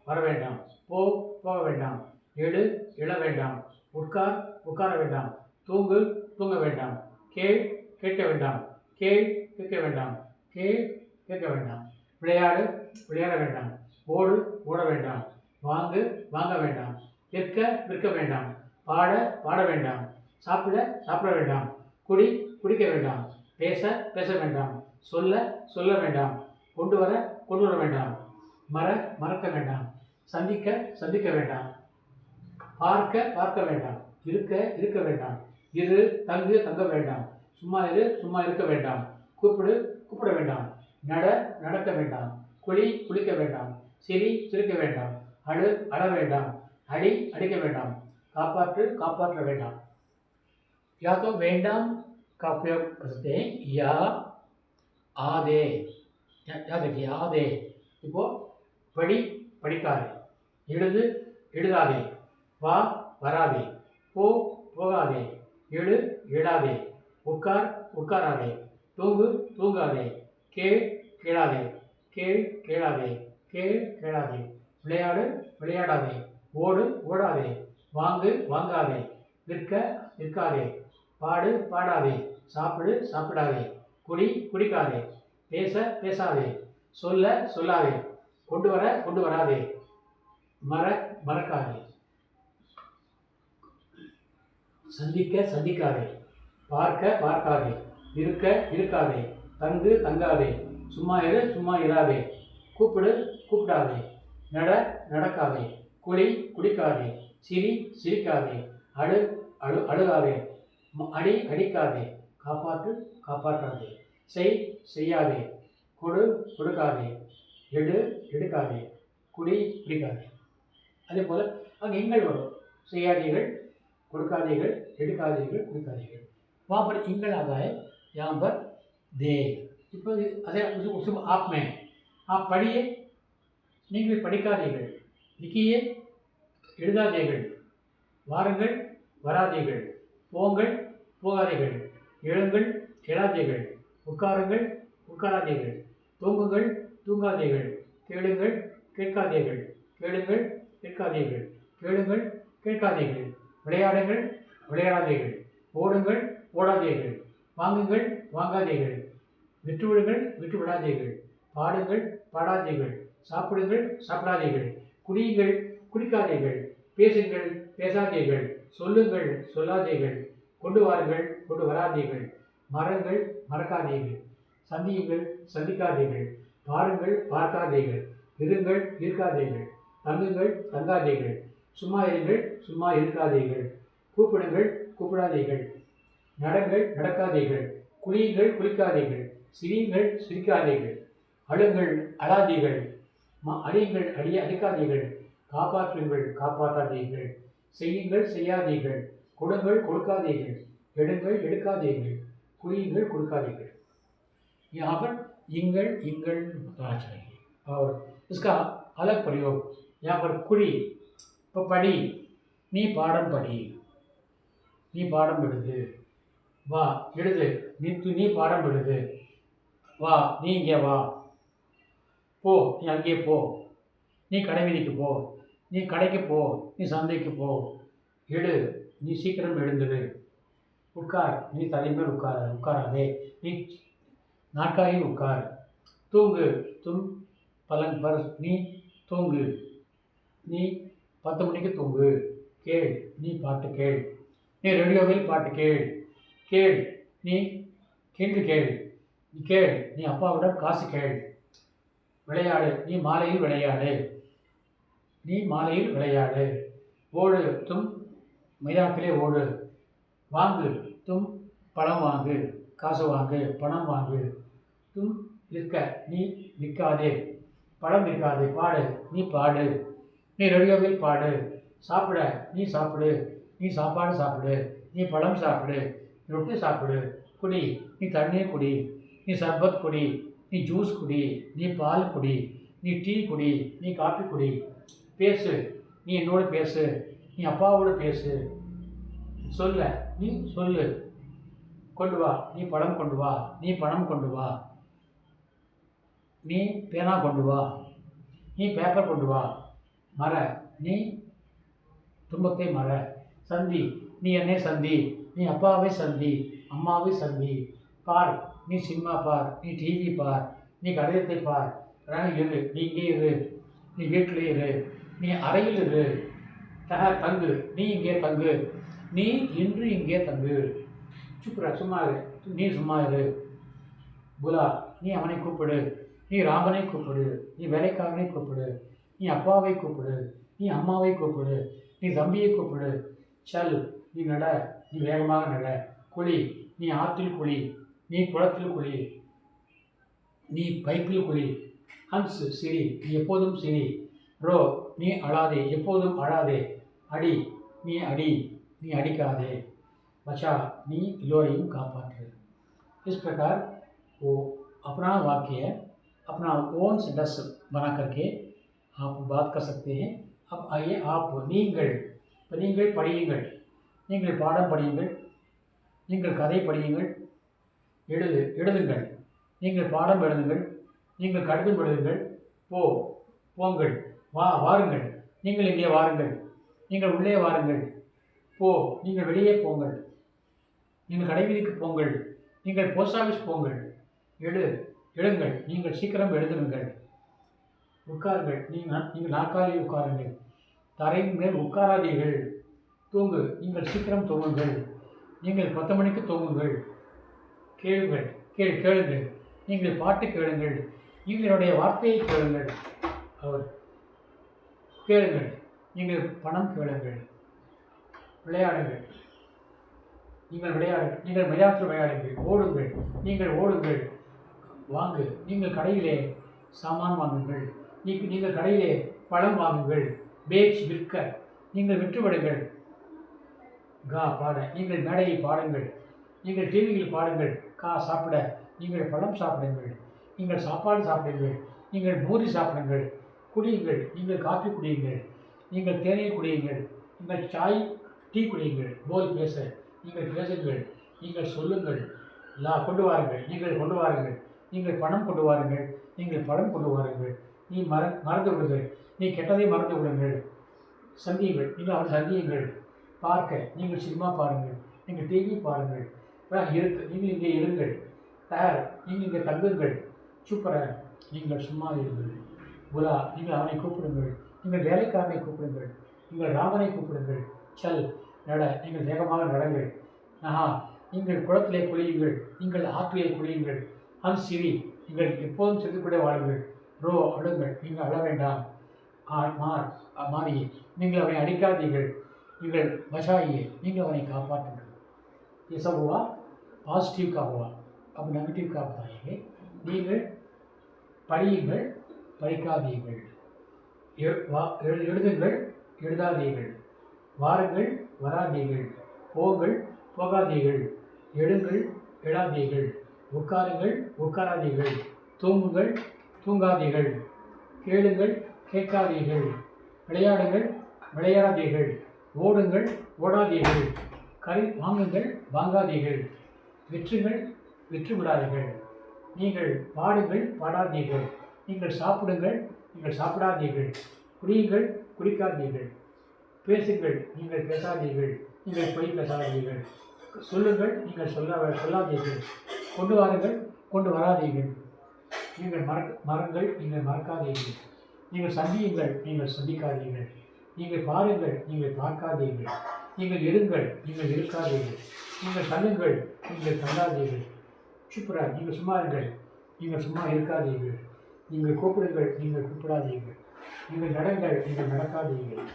வர வேண்டாம் போ போக வேண்டாம் எழு எழ வேண்டாம் உட்கார் உட்கார வேண்டாம் தூங்கு தூங்க வேண்டாம் கேள் கேட்க வேண்டாம் கேள் கேட்க வேண்டாம் கேள் கேட்க வேண்டாம் விளையாடு விளையாட வேண்டாம் ஓடு ஓட வேண்டாம் வாங்கு வாங்க வேண்டாம் விற்க விற்க வேண்டாம் பாட பாட வேண்டாம் சாப்பிட சாப்பிட வேண்டாம் குடி குடிக்க வேண்டாம் பேச பேச வேண்டாம் சொல்ல சொல்ல வேண்டாம் கொண்டு வர கொண்டு வர வேண்டாம் மறக்க வேண்டாம் சந்திக்க சந்திக்க வேண்டாம் பார்க்க பார்க்க வேண்டாம் இருக்க இருக்க வேண்டாம் இரு தங்கு தங்க வேண்டாம் சும்மா இரு சும்மா இருக்க வேண்டாம் கூப்பிடு கூப்பிட வேண்டாம் நட நடக்க வேண்டாம் குளி குளிக்க வேண்டாம் சிரி சிரிக்க வேண்டாம் அழு அழ வேண்டாம் அடி அடிக்க வேண்டாம் காப்பாற்று காப்பாற்ற வேண்டாம்। या तो वेंडाम का उपयोग कर सकते हैं या आदे। याद रखिए आदे। இப்போ படி படிக்காதே எழுது எழுதாதே வா வராதே போ போகாதே எழு எழாதே உட்கார் உட்காராதே தூங்கு தூங்காதே கேள் கேளாதே கேள் கேளாதே கேள் கேளாதே விளையாடு விளையாடாதே ஓடு ஓடாதே வாங்கு வாங்காதே விற்க விற்காதே பாடு பாடாதே சாப்பிடு சாப்பிடாதே குடி குடிக்காதே பேச பேசாதே சொல்ல சொல்லாதே கொண்டு வர கொண்டு வராதே மறக்காதே சந்திக்க சந்திக்காதே பார்க்க பார்க்காதே இருக்க இருக்காதே தங்கு தங்காதே சும்மா இரு சும்மா இராதே கூப்பிடு கூப்பிடாதே நட நடக்காதே குளி குடிக்காதே சிரி சிரிக்காதே அழு அழுகாதே அடி அடிக்காதே காப்பாற்று காப்பாற்றாதே செய் செய்யாதே கொடு கொடுக்காதே எடு எடுக்காதே, குடி குடிக்காதே. அதே போல் அங்கே இங்கள் வரும். செய்யாதீர்கள், கொடுக்காதீர்கள், எடுக்காதீர்கள், குடிக்காதீர்கள். वहाँ पर इंगल आता है, यहाँ पर दे. இப்போ அதே उसमें आप में आप पढ़िए, நீங்கள் படிக்காதீர்கள், लिखिए எழுதாதீர்கள், வாருங்கள் வராதீர்கள், போங்கள் போகாதீர்கள், எழுங்கள் எழாதீர்கள், உட்காருங்கள் உட்காராதீர்கள், தூங்குங்கள் தூங்காதீர்கள், கேளுங்கள் கேட்காதீர்கள், கேளுங்கள் கேட்காதீர்கள், கேளுங்கள் கேட்காதீர்கள், விளையாடுங்கள் விளையாடாதீர்கள், ஓடுங்கள் ஓடாதீர்கள், வாங்குங்கள் வாங்காதீர்கள், விட்டுவிடுங்கள் விட்டு விடாதீர்கள், பாடுங்கள் பாடாதீர்கள், சாப்பிடுங்கள் சாப்பிடாதீர்கள், குடியுங்கள் குடிக்காதீர்கள், பேசுங்கள் பேசாதீர்கள், சொல்லுங்கள் சொல்லாதீர்கள், கொண்டு வாருங்கள் கொண்டு வராதீர்கள், மறங்கள் மறக்காதீர்கள், சந்தியுங்கள் சந்திக்காதீர்கள், பாருங்கள் பார்க்காதீர்கள், இருங்கள் இருக்காதீர்கள், தங்குங்கள் தங்காதீர்கள், சும்மா இருங்கள் சும்மா இருக்காதீர்கள், கூப்பிடுங்கள் கூப்பிடாதீர்கள், நடங்கள் நடக்காதீர்கள், குளியுங்கள் குளிக்காதீர்கள், சிரியுங்கள் சிரிக்காதீர்கள், அழுங்கள் அழாதீர்கள், அடியுங்கள் அடிக்காதீர்கள், காப்பாற்றுங்கள் காப்பாற்றாதீர்கள், செய்யுங்கள் செய்யாதீர்கள், கொடுங்கள் கொடுக்காதீர்கள், எடுங்கள் எடுக்காதீர்கள், कुड़ींगल कुड़कादीगल। यहाँ पर इंगल इंगल बताना चाहिए। और इसका अलग प्रयोग यहाँ पर कुड़ी पढ़ी, நீ பாடம் படி, நீ பாடம் எழுது, வா எழுது, நீ பாடம் எழுது, வா நீ இங்கே வா, போ நீ அங்கே போ, நீ கடை வீதிக்கு போ, நீ கடைக்கு போ, நீ சந்தைக்கு போ, எழு நீ சீக்கிரம் எழுந்துடு, உட்கார் நீ தலைமையில் உட்காராதே, நீ நாற்காலியில் உட்கார், தூங்கு தும் பலன் பர் நீ தூங்கு, நீ 10 மணிக்கு தூங்கு, கேள் நீ பாட்டு கேள், நீ ரேடியோவில் பாட்டு கேள், கேள் நீ கேள்வி கேள், நீ கேள் நீ அப்பாவிடம் காசு கேள், விளையாடு நீ மாலையில் விளையாடு, நீ மாலையில் விளையாடு, ஓடு தும் மைதானத்திலே ஓடு, வாங்கு தும் பழம் வாங்கு, காசு வாங்கு பணம் வாங்கு, தும் விற்க நீ விற்காதே, படம் விற்காதே, பாடு நீ பாடு, நீ ரேடியோவில் பாடு, சாப்பிட நீ சாப்பிடு, நீ சாப்பாடு சாப்பிடு, நீ பழம் சாப்பிடு, ரொட்டி சாப்பிடு, குடி நீ தண்ணீர் குடி, நீ சர்பத் குடி, நீ ஜூஸ் குடி, நீ பால் குடி, நீ டீ குடி, நீ காஃபி குடி, பேசு நீ என்னோடு பேசு, நீ அப்பாவோடு பேசு, சொல்ல நீ சொல்லு, கொண்டு வா நீ பழம் கொண்டு வா, நீ பணம் கொண்டு வா, நீ பேனா கொண்டு வா, நீ பேப்பர் கொண்டு வா, மற நீ துன்பத்தை மற, சந்தி நீ என்னை சந்தி, நீ அப்பாவை சந்தி அம்மாவை சந்தி, பார் நீ சினிமா பார், நீ டிவி பார், நீ கடிதத்தை பார், இரு நீ இங்கே இரு, நீ வீட்டில் இரு, நீ அறையில் இரு, தங்கு நீ இங்கே தங்கு, நீ இன்று இங்கே தங்கு, சுப்ரா சும்மா இரு, நீ சும்மா இரு, புலா நீ அவனை கூப்பிடு, நீ ராமனை கூப்பிடு, நீ வேலைக்காரனை கூப்பிடு, நீ அப்பாவை கூப்பிடு, நீ அம்மாவை கூப்பிடு, நீ தம்பியை கூப்பிடு, சல் நீ நட, நீ வேகமாக நட, குளி நீ ஆற்றில் குளி, நீ குளத்தில் குளி, நீ பைப்பில் குளி, ஹன்ஸ் சிரி நீ எப்போதும் சிரி, ரோ நீ அழாதே எப்போதும் அழாதே, அடி நீ அடி நீ अड़िकादे, बचा नी एलोरेயும் कापाற்று। इस प्रकार वो अपना वाक्य अपना ओन सेंटेंस बना करके आप बात कर सकते हैं। अब आइए आप நீங்கள் படியுங்கள், நீங்கள் பாடம் படியுங்கள், நீங்கள் கதை படியுங்கள், எழுதுங்கள், நீங்கள் பாடம் எழுதுங்கள், நீங்கள் கடிதம் எழுதுங்கள், போங்கள், வாருங்கள், நீங்கள் இங்கே வாருங்கள், நீங்கள் உள்ளே வாருங்கள், போ நீங்கள் வெளியே போங்கள், நீங்கள் கடைவீதிக்கு போங்கள், நீங்கள் போஸ்ட் ஆஃபீஸ் போங்கள், எழுங்கள், நீங்கள் சீக்கிரம் எழுதுங்கள், உட்காருங்கள், நீங்கள் நாற்காலியில் உட்காருங்கள், தரையின் மேல் உட்காராதீர்கள், தூங்கு நீங்கள் சீக்கிரம் தூங்குங்கள், நீங்கள் 10 மணிக்கு தூங்குங்கள், கேளுங்கள், நீங்கள் பாட்டு கேளுங்கள், நீங்களுடைய வார்த்தையை கேளுங்கள், அவர் கேளுங்கள், நீங்கள் பணம் கேளுங்கள், விளையாடுங்கள், நீங்கள் மைதானத்தில் விளையாடுங்கள், ஓடுங்கள், நீங்கள் ஓடுங்கள், வாங்கு நீங்கள் கடையிலே சாமான் வாங்குங்கள். நீங்கள் கடையிலே பழம் வாங்குங்கள். பேச் விற்க, நீங்கள் விற்றுவிடுங்கள். கா பாட, நீங்கள் மேடையில் பாடுங்கள். நீங்கள் டிவியில் பாடுங்கள். கா சாப்பிட, நீங்கள் பழம் சாப்பிடுங்கள். நீங்கள் சாப்பாடு சாப்பிடுங்கள். நீங்கள் பூரி சாப்பிடுங்கள். குடியுங்கள், நீங்கள் காஃபி குடியுங்கள். நீங்கள் தேநீர் குடியுங்கள். நீங்கள் சாய் டீ குடியுங்கள். போல் பேச, நீங்கள் பேசுங்கள். நீங்கள் சொல்லுங்கள். லா கொண்டு வாருங்கள், நீங்கள் கொண்டு வாருங்கள். நீங்கள் பணம் கொண்டு வாருங்கள். நீங்கள் பழம் கொண்டு வாருங்கள். நீ மறந்து விடுங்கள். நீ கெட்டதை மறந்து விடுங்கள். சந்தியுங்கள், நீங்கள் அவரை சந்தியுங்கள். பார்க்க, நீங்கள் சினிமா பாருங்கள். நீங்கள் டிவி பாருங்கள். நீங்கள் இங்கே இருங்கள். தயார், நீங்கள் இங்கே தங்குங்கள். சூப்பராக, நீங்கள் சும்மா இருங்கள். புலா, நீங்கள் அவனை கூப்பிடுங்கள். நீங்கள் வேலைக்காரனை கூப்பிடுங்கள். நீங்கள் ராமனை கூப்பிடுங்கள். சல், நட, நீங்கள் வேகமாக நடங்கள். நகா, நீங்கள் குளத்திலே குளியுங்கள். நீங்கள் ஆற்றிலே குளியுங்கள். அது சிரி, நீங்கள் எப்போதும் செதுக்கூட வாழுங்கள். ரோ, அழுங்கள், நீங்கள் அழ வேண்டாம். மாறியே, நீங்கள் அவனை அடிக்காதீர்கள். நீங்கள் बचाइए, நீங்கள் அவனை காப்பாற்றுங்கள். ये सब हुआ पॉजिटिव का हुआ. अब नेगेटिव का बताएंगे. நீங்கள் படியுங்கள், படிக்காதீர்கள். எழுதுங்கள், எழுதாதீர்கள். வாருங்கள், வராதீர்கள். போங்கள், போகாதீர்கள். எழுங்கள், எழாதீர்கள். உட்காருங்கள், உட்காராதீர்கள். தூங்குங்கள், தூங்காதீர்கள். கேளுங்கள், கேட்காதீர்கள். விளையாடுங்கள், விளையாடாதீர்கள். ஓடுங்கள், ஓடாதீர்கள். கறி வாங்குங்கள், வாங்காதீர்கள். விற்றுங்கள், விற்று விடாதீர்கள். நீங்கள் பாடுங்கள், பாடாதீர்கள். நீங்கள் சாப்பிடுங்கள், நீங்கள் சாப்பிடாதீர்கள். குடியுங்கள், குடிக்காதீர்கள். பேசுங்கள், நீங்கள் பேசாதீர்கள். நீங்கள் பொய் பேசாதீர்கள். சொல்லுங்கள், நீங்கள் சொல்லாதீர்கள். கொண்டு வாருங்கள், கொண்டு வராதீர்கள். நீங்கள் மறங்கள், நீங்கள் மறக்காதீர்கள். நீங்கள் சந்தியுங்கள், நீங்கள் சந்திக்காதீர்கள். நீங்கள் பாருங்கள், நீங்கள் பார்க்காதீர்கள். நீங்கள் இருங்கள், நீங்கள் இருக்காதீர்கள். நீங்கள் தள்ளுங்கள், நீங்கள் தள்ளாதீர்கள். சுப்புரா, நீங்கள் சும்மா இருங்கள், நீங்கள் சும்மா இருக்காதீர்கள். நீங்கள் கூப்பிடுங்கள், நீங்கள் கூப்பிடாதீர்கள். நீங்கள் நடங்கள், நீங்கள் நடக்காதீர்கள்.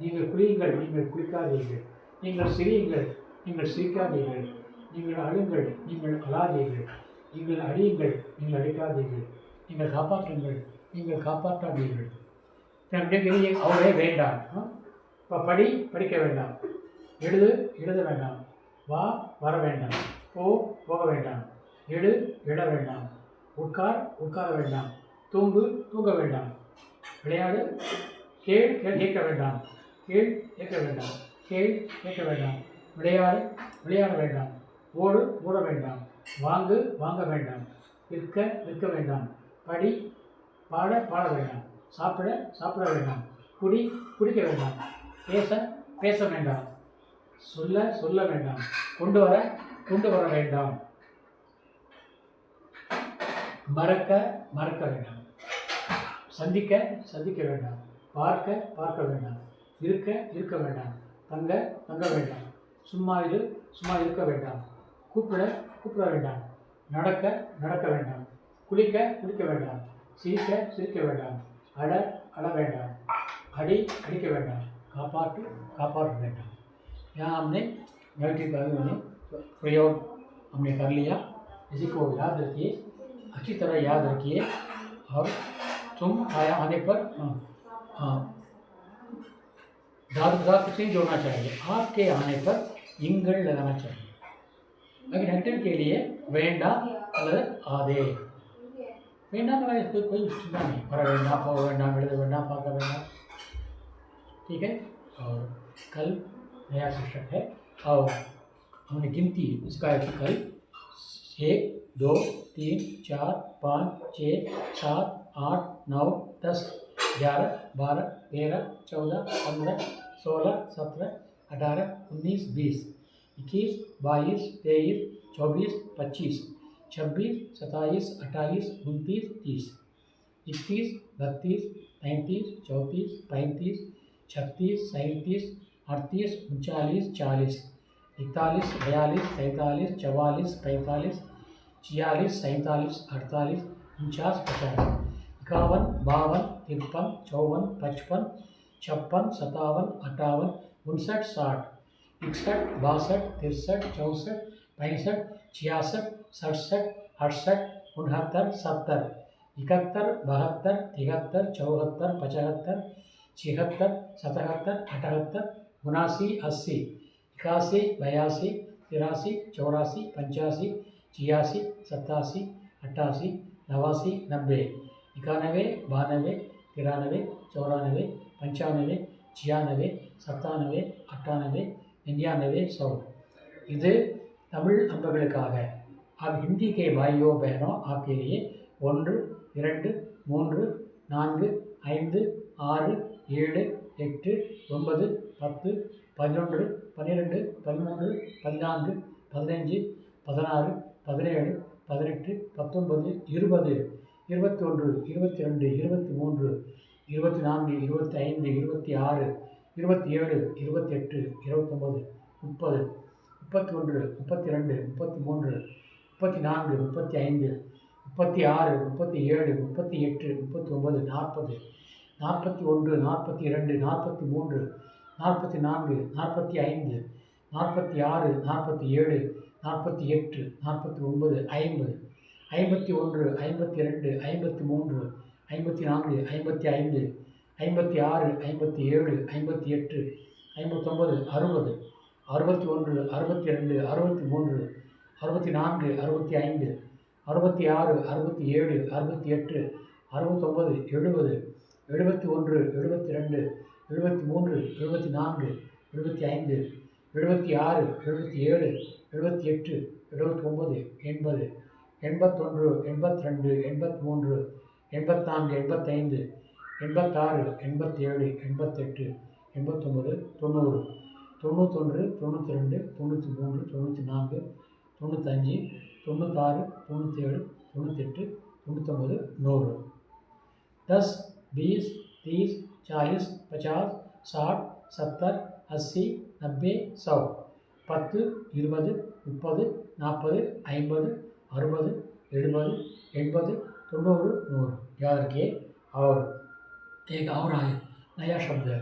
நீங்கள் குளியுங்கள், நீங்கள் குளிக்காதீர்கள். நீங்கள் சிரியுங்கள், நீங்கள் சிரிக்காதீர்கள். நீங்கள் அழுங்கள், நீங்கள் அழாதீர்கள். நீங்கள் அடியுங்கள், நீங்கள் அடிக்காதீர்கள். நீங்கள் காப்பாற்றுங்கள், நீங்கள் காப்பாற்றாதீர்கள். அவரே வேண்டாம். இப்போ படிக்க வேண்டாம். எழுத வேண்டாம். வர வேண்டாம். போக வேண்டாம். எழ வேண்டாம். உட்கார வேண்டாம். தூங்க வேண்டாம். விளையாடு, கேட்க வேண்டாம். கேட்க வேண்டாம். கேட்க வேண்டாம். விளையாட வேண்டாம். ஓட வேண்டாம். வாங்க வேண்டாம். விற்க வேண்டாம். பாட வேண்டாம். சாப்பிட வேண்டாம். குடிக்க வேண்டாம். பேச வேண்டாம். சொல்ல வேண்டாம். கொண்டு வர வேண்டாம். மறக்க வேண்டாம். சந்திக்க வேண்டாம். பார்க்க வேண்டாம். இருக்க வேண்டாம். தங்க வேண்டாம். சும்மா இருக்க வேண்டாம். கூப்பிட வேண்டாம். நடக்க வேண்டாம். குளிக்க வேண்டாம். சிரிக்க வேண்டாம். अड़ வேண்டாம். அடிக்க வேண்டாம். कापाट வேண்டாம். यहाँ हमने नेगेटिव का प्रयोग हमने कर लिया. इसी को याद रखिए, अच्छी तरह याद रखिए. और तुम आने पर धातु के साथ कुछ नहीं जोड़ना चाहिए. आपके आने पर इंगल लगाना चाहिए. लेकिन नेगेटिव के लिए वेंडा அல்லது ஆதே. வேண்டாம் कोई चिंता नहीं. पर वेंडा, पो वेंडा, मिल वेंडा, पाका वेंडा. ठीक है. और कल नया शिक्षक है और हमने गिनती उसका है. कल 1 2 3 4 5 6 7 8 9 10 11 12 13 14 15 16 17 18 19 20 21 22 23 24 25 26 27 28 29 30 31 32 33 34 35 36 37 38 39 40 41 42 43 44 45 46 47 48 49 50 51 52 53 54 55 56 57 58 59 60 61 62 63 64 65 66 67 68 69 70 71, 72, 73, 74, 75, 76, 77, 78, 79, 80, 81, 82, 83, 84, 85, 86, 87, 88, 89, 90, 91, 92, 93, 94, 95, 96, 97, 98, 99, 100. இது தமிழ் அன்பர்களுக்காக. अब हिंदी के भाइयों बहनों आपके लिए 1 2 3 4 5 6 7 8 9 10 11 12 13 14 15 16 17 18 19 20 21 22 23 24 25 26 27 28 29 30 31 32 33 34 35 36 37 38 39 40 41 42 43 44 45 46 47 48 49 50 51 52 53 54 55 56 57 58 59 60 61 62 63 64 65 66 67 68 69 70 71 72 73 74 75 76 77 78 79 80 81 82 83 84 85 86 87 88 89 90 91 92 93 94 95 96 97 98 99 100. 10 20 30 40 50 60 70 80 90 100. 10 20 30 40 50 60 70 80 90 100 याद रखिए। और एक और आए नया शब्द है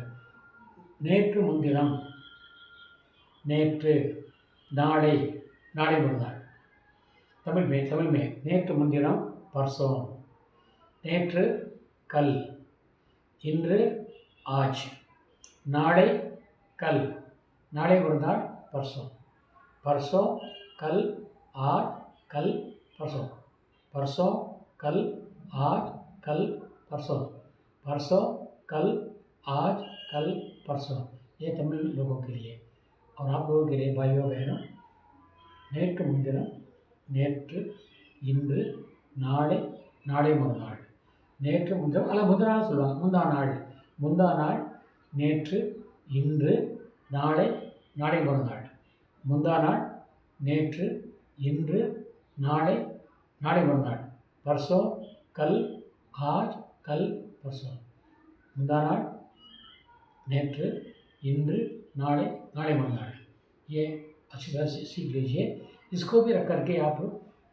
நேற்று முன்தினம், நேற்று, நாளை, நாளை மறுநாள். தமிழ் में நேற்று முன்தினம் परसों, நேற்று कल, இன்று आज, நாளை कल, நாளை மறுநாள் परसों, परसों कल आज कल परसों, परसों कल आज कल परसों, परसों कल आज कल परसों. ये तमिल लोगों के लिए. और आप लोगों के लिए भाइयों बहनों, நேற்று முன்தினம், நேற்று, இன்று, நாளை, நாளை மறுநாள். நேற்று முன்தினம் அல்ல முந்தின நாள் சொல்லுவாங்க, முந்தா நாள், முந்தா நாள், நேற்று, இன்று, நாளை, நாளை மறுநாள். முந்தா நாள், நேற்று, இன்று, நாளை, நாளை மறுநாள். परसों कल आज कल परसों. முந்தா நாள், நேற்று, இன்று, நாளை, நாளை மறுநாள். ये अच्छी तरह से सीख लीजिए. इसको भी रख करके आप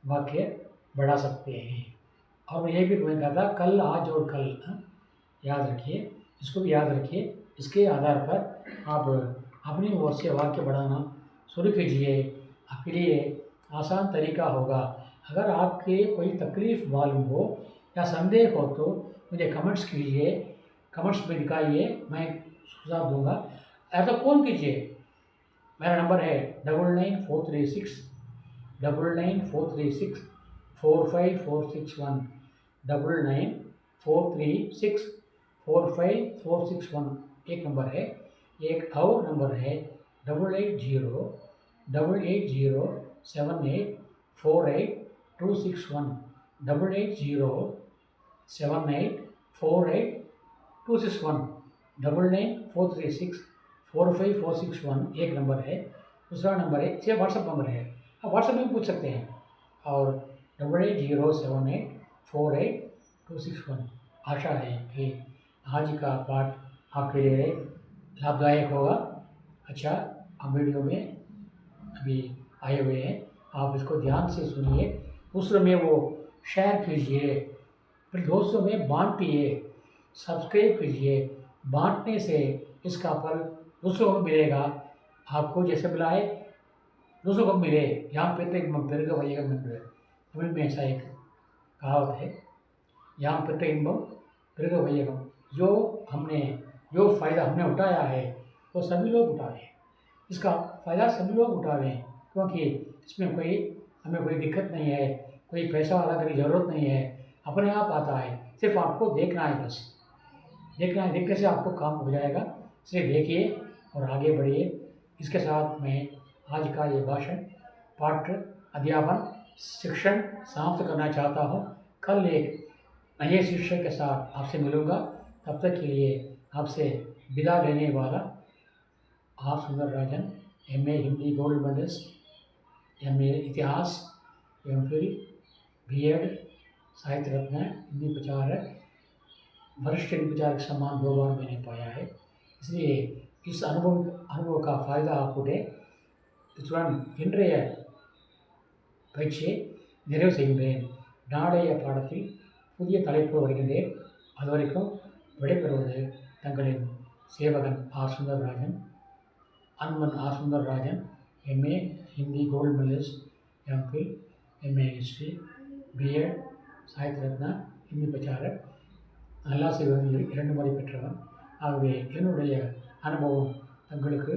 वाक्य बढ़ा सकते हैं. और ये भी मैं कहा था कल, आज और कल, याद रखिए, इसको भी याद रखिए. इसके आधार पर आप अपनी ओर से वाक्य बढ़ाना शुरू कीजिए. आपके लिए आसान तरीका होगा. अगर आपके कोई तकलीफ़ मालूम हो या संदेह हो तो मुझे कमेंट्स कीजिए, कमेंट्स में दिखाइए, मैं सुझाव दूंगा. ऐसा फ़ोन कीजिए. मेरा नंबर है 9943699456 45461 9943645461 एक नंबर है. एक और नंबर है 8808807848 88087848 99436 एक नंबर है. दूसरा नंबर है, इसे व्हाट्सअप नंबर है, आप व्हाट्सअप में पूछ सकते हैं. और 8807848261. आशा है कि आज का पाठ आपके लिए लाभदायक होगा. अच्छा, हम वीडियो में अभी आए हुए हैं, आप इसको ध्यान से सुनिए, दूसरों में वो शेयर कीजिए, फिर दोस्तों में बांटिए, सब्सक्राइब कीजिए. बांटने से इसका फल दूसरों को मिलेगा. आपको जैसे बुलाए दूसरों को मिले. यहाँ पे तमिल में ऐसा एक कहावत है, यहाँ பெற்ற இன்பம் பெருக வையகம்। जो फ़ायदा हमने उठाया है वो सभी लोग उठावें, इसका फ़ायदा सभी लोग उठावें, क्योंकि इसमें हमें कोई दिक्कत नहीं है, कोई पैसा वाला की ज़रूरत नहीं है, अपने आप आता है, सिर्फ आपको देखना है, बस देखना है, देखने से आपको काम हो जाएगा। इसलिए देखिए और आगे बढ़िए। इसके साथ मैं आज का ये भाषण पाठ अध्यापन शिक्षण समाप्त करना चाहता हूँ। कल एक नए शिक्षक के साथ आपसे मिलूँगा, तब तक के लिए आपसे विदा लेने वाला R Sundararajan, MA Hindi gold medalist, MA इतिहास, MPhil, BEd, साहित्य रत्न, हिंदी प्रचारक, वरिष्ठ हिंदी प्रचारक सम्मान 2 बार मैंने पाया है। इसलिए इस अनुभव का फ़ायदा आप उठें। இத்துடன் இன்றைய பயிற்சியை நிறைவு செய்கின்றேன்। நாளைய பாடத்தில் புதிய தலைப்பு வருகின்றேன்। அதுவரைக்கும் விடைபெறுவது தங்களின் சேவகன் ஆர் சுந்தரராஜன், அன்பன் R Sundararajan, MA Hindi gold medalist, MPhil, MA history, BEd, Sahitya Ratna, Hindi Pracharak, நல்லாசிரியர் 2 முறை பெற்றவன்। ஆகவே என்னுடைய அனுபவம் தங்களுக்கு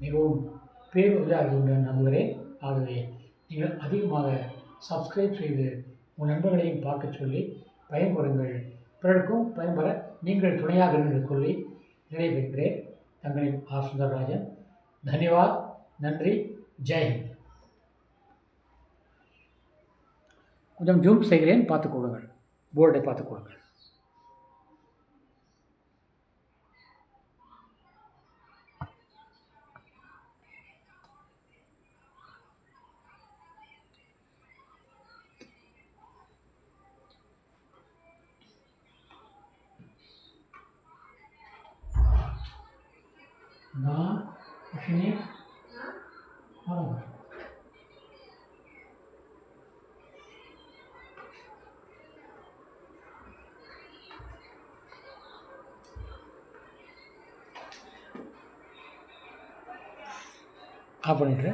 மிகவும் பேருதவியாக உண்டு நம்புகிறேன்। ஆகவே நீங்கள் அதிகமாக சப்ஸ்கிரைப் செய்து உங்கள் நண்பர்களையும் பார்க்க சொல்லி பயன்பெறுங்கள், பிறருக்கும் பயன்பெற நீங்கள் துணையாக என்று சொல்லி நிறைவேற்றுகிறேன்। தங்களின் ஆர் சுந்தரராஜன்। தன்யவாத், நன்றி, ஜெய்ஹிந்த்। கொஞ்சம் ஜூம் செய்கிறேன், பார்த்துக் கொள்ளுங்கள், போர்டை பார்த்துக் கொள்ளுங்கள்। நான் அஸ்வினி ஆஃப் பண்ணிவிட்டு